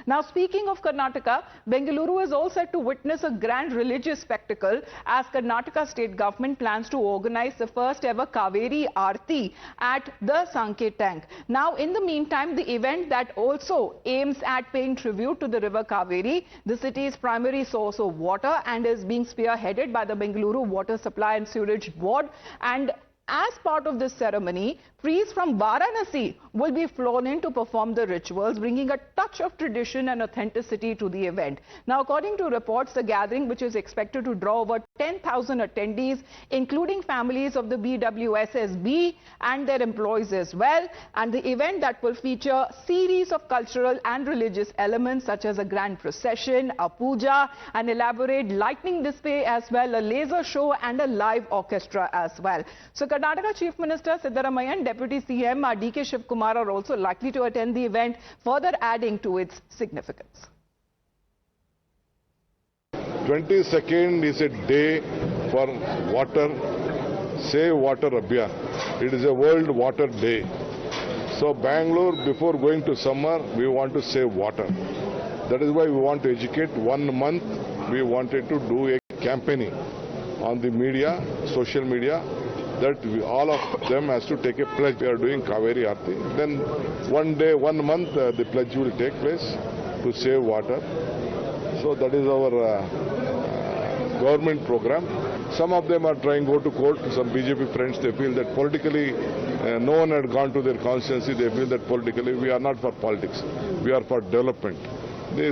Now, speaking of Karnataka, Bengaluru is all set to witness a grand religious spectacle as Karnataka state government plans to organize the first ever Kaveri Aarti at the Sanket Tank. Now, in the meantime, the event that also aims at paying tribute to the river Kaveri, the city's primary source of water, and is being spearheaded by the Bengaluru Water Supply and Sewerage Board. And as part of this ceremony, priests from Varanasi will be flown in to perform the rituals, bringing a touch of tradition and authenticity to the event. Now, according to reports, the gathering, which is expected to draw over 10,000 attendees, including families of the BWSSB and their employees as well, and the event that will feature a series of cultural and religious elements such as a grand procession, a puja, an elaborate lightning display as well, a laser show and a live orchestra as well. So, Karnataka Chief Minister Siddaramaiah and Deputy CM D.K. Shivkumar are also likely to attend the event, further adding to its significance. 22nd is a day for water, Save Water Abhiyan. It is a World Water Day. So Bangalore, before going to summer, we want to save water. That is why we want to educate. 1 month we wanted to do a campaigning on the media, social media, that all of them has to take a pledge. We are doing Kaveri Aarti. Then 1 day, 1 month, the pledge will take place to save water. So that is our government program. Some of them are trying to go to court. Some BJP friends, they feel that politically no one had gone to their constituency. They feel that politically we are not for politics. We are for development.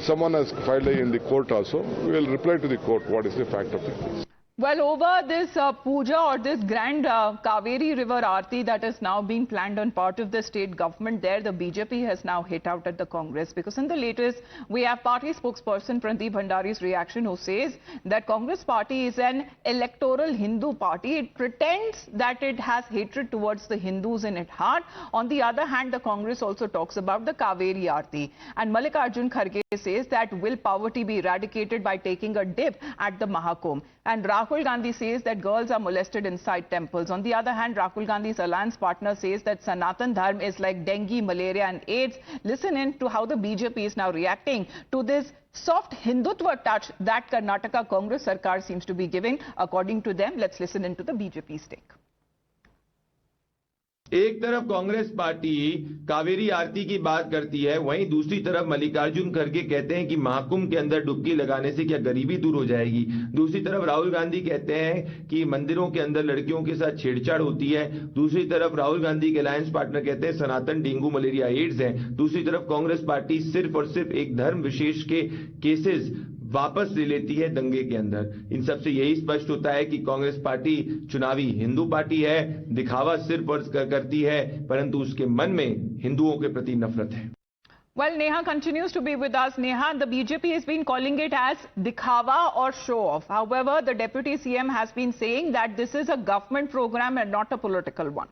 Someone has filed in the court also. We will reply to the court what is the fact of the case. Well, over this puja or this grand Kaveri River Aarti that is now being planned on part of the state government there, the BJP has now hit out at the Congress, because in the latest we have party spokesperson Pradeep Bhandari's reaction, who says that Congress party is an electoral Hindu party. It pretends that it has hatred towards the Hindus in its heart. On the other hand, the Congress also talks about the Kaveri Aarti. And Mallikarjun Kharge says that will poverty be eradicated by taking a dip at the Mahakumbh. And Rahul Gandhi says that girls are molested inside temples. On the other hand, Rahul Gandhi's alliance partner says that Sanatan Dharma is like dengue, malaria and AIDS. Listen in to how the BJP is now reacting to this soft Hindutva touch that Karnataka Congress Sarkar seems to be giving. According to them, let's listen into the BJP's take. एक तरफ Congress party Kaveri आरती की बात करती है, वहीं दूसरी तरफ मल्लिकार्जुन खड़गे कहते हैं कि महाकुंभ के अंदर डुबकी लगाने से क्या गरीबी दूर हो जाएगी। दूसरी तरफ राहुल गांधी कहते हैं कि मंदिरों के अंदर लड़कियों के साथ छेड़छाड़ होती है। दूसरी तरफ राहुल गांधी के अलायंस पार्टनर कहते हैं सनातन डेंगू मलेरिया एड्स है। दूसरी तरफ कांग्रेस पार्टी सिर्फ और सिर्फ एक धर्म विशेष के केसेस वापस ले लेती है दंगे के अंदर। इन सबसे यही स्पष्ट होता है कि कांग्रेस पार्टी चुनावी हिंदू पार्टी है, दिखावा सिर्फ और करती है, परंतु उसके मन में हिंदुओं के प्रति नफरत है। Well, Neha continues to be with us. Neha, the BJP has been calling it as dikhava or show off. However, the Deputy CM has been saying that this is a government program and not a political one.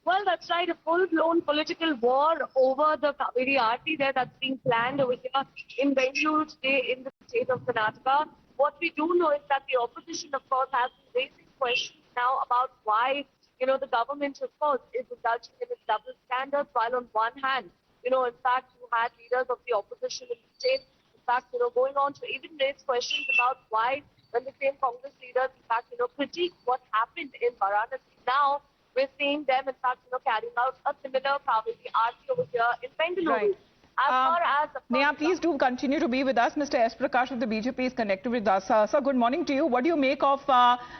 Well, that's right. A full-blown political war over the Kaveri Aarti there that's being planned over here in Bengaluru today in the state of Karnataka. What we do know is that the opposition, of course, has been raising questions now about why, the government, of course, is indulging in its double standards, while on one hand, in fact, you had leaders of the opposition in the state, in fact, going on to even raise questions about why, when the same Congress leaders, in fact, critique what happened in Varanasi now, we're seeing them, in fact, carrying out a similar Kaveri Aarti over here in Bengaluru. Right. As far as... Neha, please do continue to be with us. Mr. S. Prakash of the BJP is connected with us. Sir, good morning to you. What do you make of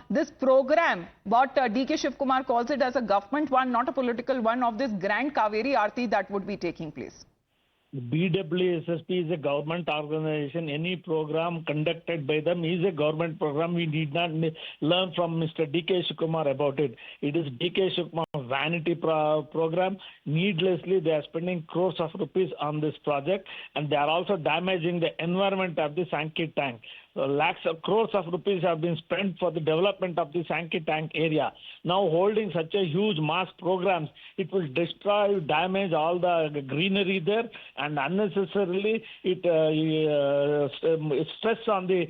this program, what D.K. Shivkumar calls it as a government one, not a political one, of this grand Kaveri Aarti that would be taking place? BWSSB is a government organization. Any program conducted by them is a government program. We need not learn from Mr. D.K. Shivkumar about it. It is D.K. Shivkumar's vanity program. Needlessly, they are spending crores of rupees on this project, and they are also damaging the environment of the Sanket Tank. Lakhs of crores of rupees have been spent for the development of the Sanket Tank area. Now holding such a huge mass programs, it will destroy, damage all the greenery there, and unnecessarily it stress on the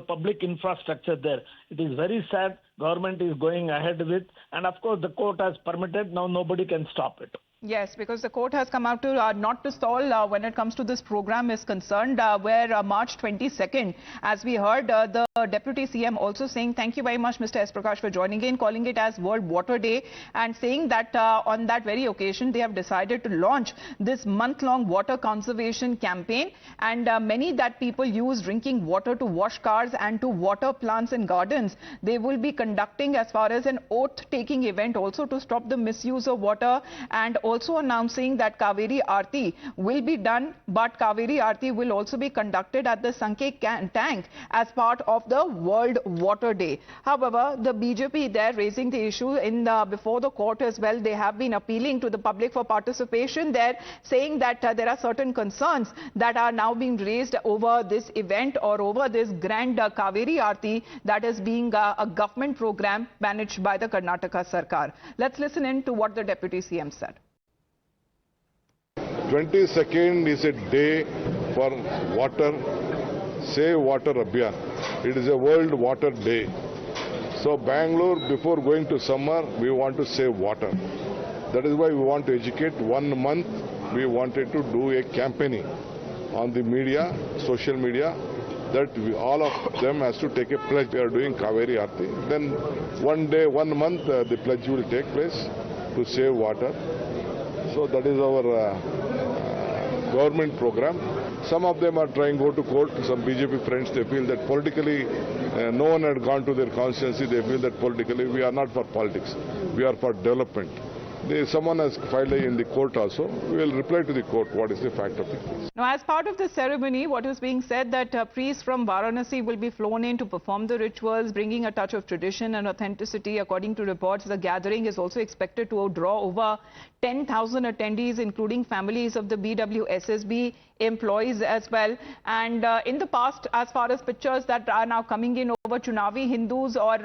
public infrastructure there. It is very sad. Government is going ahead with, and of course the court has permitted. Now nobody can stop it. Yes, because the court has come out to not to stall when it comes to this program is concerned, where March 22nd, as we heard, the Deputy CM also saying, thank you very much, Mr. S. Prakash, for joining in, calling it as World Water Day, and saying that on that very occasion, they have decided to launch this month-long water conservation campaign, and many that people use drinking water to wash cars and to water plants and gardens. They will be conducting as far as an oath-taking event also to stop the misuse of water, and also announcing that Kaveri Aarti will be done, but Kaveri Aarti will also be conducted at the Sanke tank as part of the World Water Day. However, the BJP there raising the issue before the court as well. They have been appealing to the public for participation there, saying that there are certain concerns that are now being raised over this event or over this grand Kaveri Aarti that is being a government program managed by the Karnataka Sarkar. Let's listen in to what the Deputy CM said. 22nd is a day for water, Save Water Abhiyan. It is a World Water Day. So Bangalore, before going to summer, we want to save water. That is why we want to educate. 1 month, we wanted to do a campaigning on the media, social media, that all of them has to take a pledge. We are doing Kaveri Aarti. Then 1 day, 1 month, the pledge will take place to save water. So that is our government program. Some of them are trying to go to court. Some BJP friends, they feel that politically no one had gone to their constituency. They feel that politically we are not for politics. We are for development. Someone has filed in the court also. We will reply to the court what is the fact of the case. Now, as part of the ceremony, what is being said that priests from Varanasi will be flown in to perform the rituals, bringing a touch of tradition and authenticity. According to reports, the gathering is also expected to draw over 10,000 attendees, including families of the BWSSB employees as well. And in the past, as far as pictures that are now coming in over Chunavi Hindus or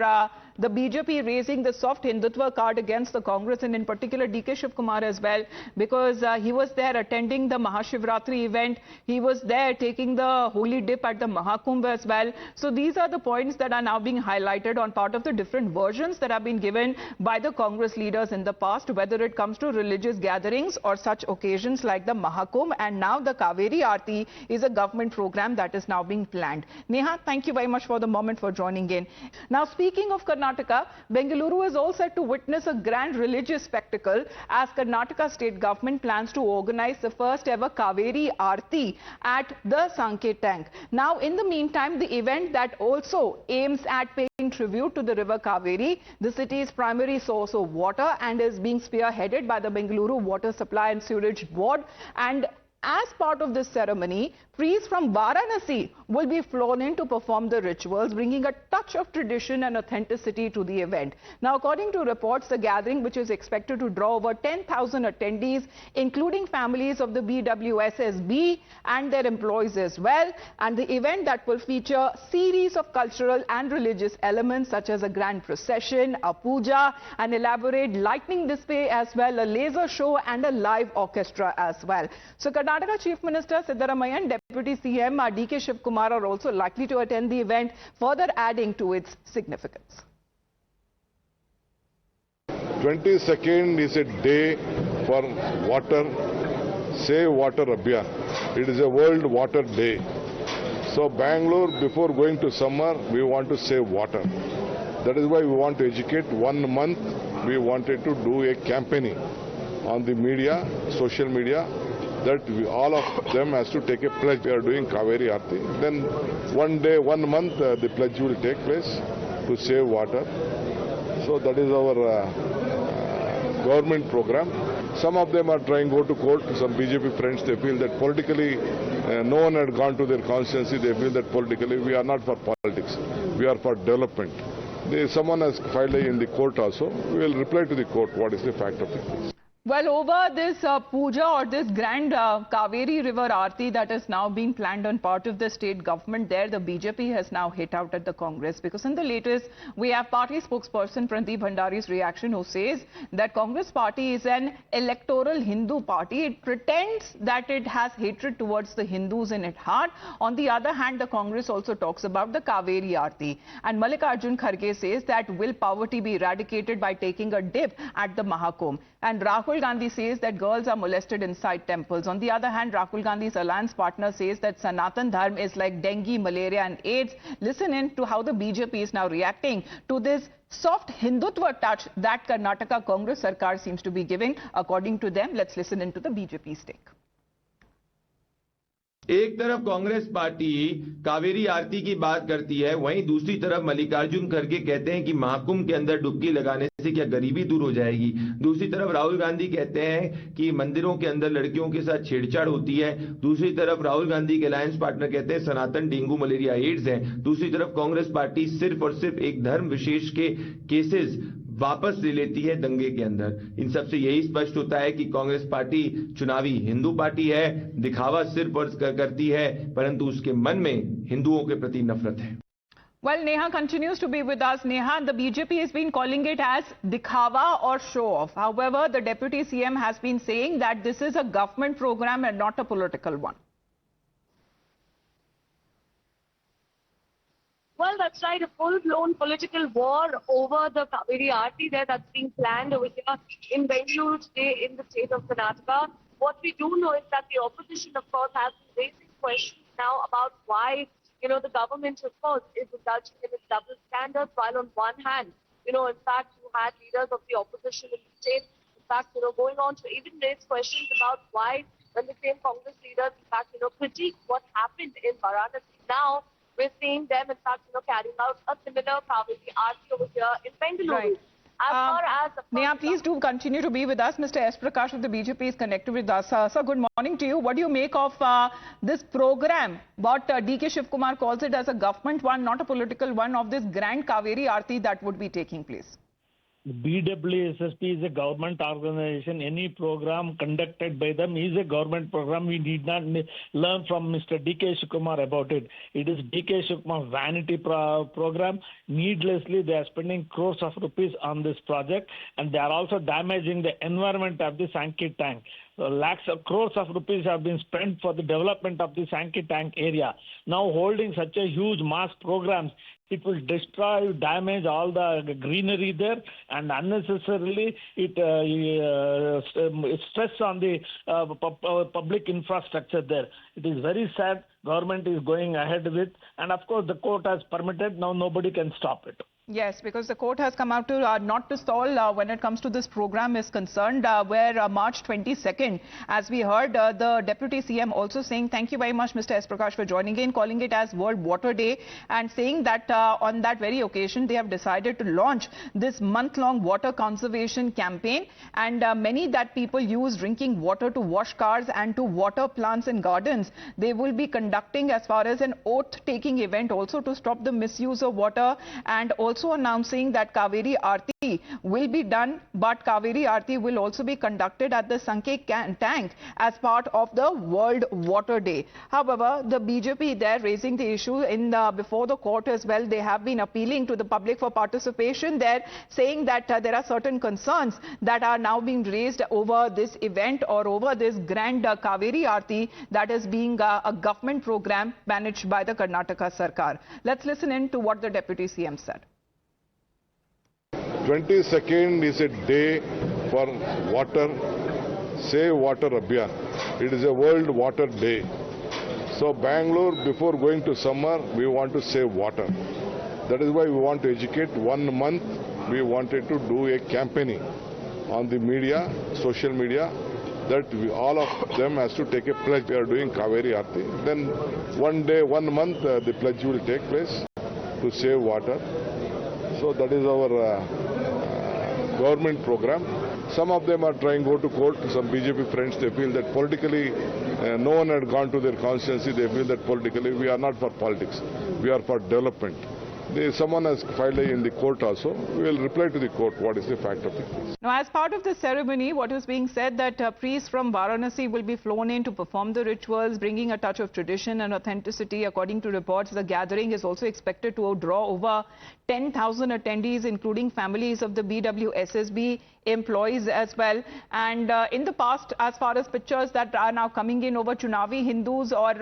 the BJP raising the soft Hindutva card against the Congress, and in particular DK Shiv Kumar as well, because he was there attending the Mahashivratri event. He was there taking the holy dip at the Mahakumbh as well. So these are the points that are now being highlighted on part of the different versions that have been given by the Congress leaders in the past, whether it comes to religious gatherings or such occasions like the Mahakumbh, and now the Kaveri Aarti is a government program that is now being planned. Neha, thank you very much for the moment for joining in. Now, speaking of Karnataka, Bengaluru is all set to witness a grand religious spectacle as Karnataka state government plans to organize the first ever Kaveri Aarti at the Sanke tank. Now, in the meantime, the event that also aims at paying tribute to the river Kaveri, the city's primary source of water, and is being spearheaded by the Bengaluru Water Supply and Sewerage Board. And as part of this ceremony, priests from Varanasi will be flown in to perform the rituals, bringing a touch of tradition and authenticity to the event. Now, according to reports, the gathering, which is expected to draw over 10,000 attendees, including families of the BWSSB and their employees as well, and the event that will feature a series of cultural and religious elements such as a grand procession, a puja, an elaborate lightning display as well, a laser show and a live orchestra as well. So, Karnataka Chief Minister Siddaramaiah and Deputy CM DK Shiv Kumar are also likely to attend the event, further adding to its significance. 22nd is a day for water, Save Water Abhiyan. It is a World Water Day. So Bangalore, before going to summer, we want to save water. That is why we want to educate. 1 month, we wanted to do a campaigning on the media, social media, that all of them has to take a pledge. We are doing Kaveri Aarti. Then 1 day, 1 month, the pledge will take place to save water. So that is our government program. Some of them are trying to go to court. Some BJP friends, they feel that politically no one had gone to their constituency. They feel that politically we are not for politics. We are for development. Someone has filed in the court also. We will reply to the court what is the fact of the case. Well, over this puja or this grand Kaveri River Aarti that is now being planned on part of the state government there, the BJP has now hit out at the Congress, because in the latest we have party spokesperson Pradeep Bhandari's reaction, who says that Congress party is an electoral Hindu party. It pretends that it has hatred towards the Hindus in its heart. On the other hand, the Congress also talks about the Kaveri Aarti. And Mallikarjun Kharge says that will poverty be eradicated by taking a dip at the Mahakumbh. And Rahul Rahul Gandhi says that girls are molested inside temples. On the other hand, Rahul Gandhi's alliance partner says that Sanatan Dharma is like dengue, malaria and AIDS. Listen in to how the BJP is now reacting to this soft Hindutva touch that Karnataka Congress Sarkar seems to be giving. According to them, let's listen into the BJP's take. एक तरफ Congress party Kaveri आरती की बात करती है, वहीं दूसरी तरफ मल्लिकार्जुन खड़गे कहते हैं कि महाकुंभ के अंदर डुबकी लगाने से क्या गरीबी दूर हो जाएगी। दूसरी तरफ राहुल गांधी कहते हैं कि मंदिरों के अंदर लड़कियों के साथ छेड़छाड़ होती है। दूसरी तरफ राहुल गांधी के अलायंस पार्टनर कहते हैं सनातन डेंगू मलेरिया एड्स है। दूसरी तरफ कांग्रेस पार्टी सिर्फ और सिर्फ एक धर्म विशेष के केसेस वापस ले लेती है दंगे के अंदर। इन सबसे यही स्पष्ट होता है कि कांग्रेस पार्टी चुनावी हिंदू पार्टी है, दिखावा सिर्फ और करती है, परंतु उसके मन में हिंदुओं के प्रति नफरत है। Well, Neha continues to be with us. Neha, the BJP has been calling it as dikhawa or show off. However, the Deputy CM has been saying that this is a government program and not a political one. Well, that's right. A full-blown political war over the Kaveri Aarti there that's being planned over here in Bengaluru today in the state of Karnataka. What we do know is that the opposition, of course, has been raising questions now about why, the government, of course, is indulging in its double standards. While on one hand, in fact, you had leaders of the opposition in the state, in fact, going on to even raise questions about why, when the same Congress leaders, in fact, critique what happened in Varanasi now. We're seeing them, in fact, carrying out a similar Kaveri Aarti over here in Bengaluru. Right. As far as Neha, please do continue to be with us. Mr. S. Prakash of the BJP is connected with us. Sir, good morning to you. What do you make of this program? What DK Shivkumar calls it as a government one, not a political one, of this grand Kaveri Aarti that would be taking place? BWSSP is a government organization. Any program conducted by them is a government program. We need not learn from Mr. DK Shivkumar about it. It is DK Shivkumar's vanity program. Needlessly, they are spending crores of rupees on this project, and they are also damaging the environment of the Sankey tank. Lakhs of crores of rupees have been spent for the development of the Sankey tank area. Now holding such a huge mass programs, it will destroy, damage all the greenery there, and unnecessarily it stress on the public infrastructure there. It is very sad. Government is going ahead with, and of course the court has permitted. Now nobody can stop it. Yes, because the court has come out to not to stall when it comes to this program is concerned, where March 22nd, as we heard, the Deputy CM also saying, thank you very much, Mr. S. Prakash, for joining in, calling it as World Water Day, and saying that on that very occasion, they have decided to launch this month-long water conservation campaign, and many that people use drinking water to wash cars and to water plants and gardens. They will be conducting as far as an oath-taking event also to stop the misuse of water, and also announcing that Kaveri Aarti will be done, but Kaveri Aarti will also be conducted at the Sankey tank as part of the World Water Day. However, the BJP there raising the issue before the court as well. They have been appealing to the public for participation there, saying that there are certain concerns that are now being raised over this event or over this grand Kaveri Aarti that is being a government program managed by the Karnataka Sarkar. Let's listen in to what the Deputy CM said. 22nd is a day for water, Save Water Abhiyan. It is a World Water Day. So Bangalore, before going to summer, we want to save water. That is why we want to educate. 1 month, we wanted to do a campaigning on the media, social media, that all of them has to take a pledge. We are doing Kaveri Aarti. Then 1 day, 1 month, the pledge will take place to save water. So that is our government program. Some of them are trying to go to court. Some BJP friends, they feel that politically no one had gone to their constituency. They feel that politically we are not for politics. We are for development. Someone has filed in the court also. We will reply to the court what is the fact of the case. Now, as part of the ceremony, what is being said that priests from Varanasi will be flown in to perform the rituals, bringing a touch of tradition and authenticity. According to reports, the gathering is also expected to draw over 10,000 attendees, including families of the BWSSB, employees as well. And in the past, as far as pictures that are now coming in over Chunavi Hindus or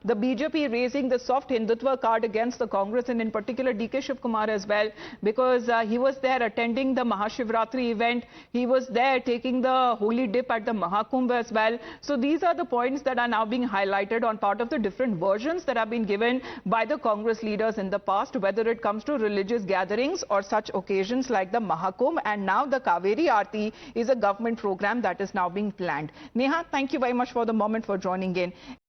the BJP raising the soft Hindutva card against the Congress, and in particular DK Shiv Kumar as well, because he was there attending the Mahashivratri event. He was there taking the holy dip at the Mahakumbh as well. So these are the points that are now being highlighted on part of the different versions that have been given by the Congress leaders in the past, whether it comes to religious gatherings or such occasions like the Mahakumbh, and now the Kaveri Aarti is a government program that is now being planned. Neha, thank you very much for the moment for joining in.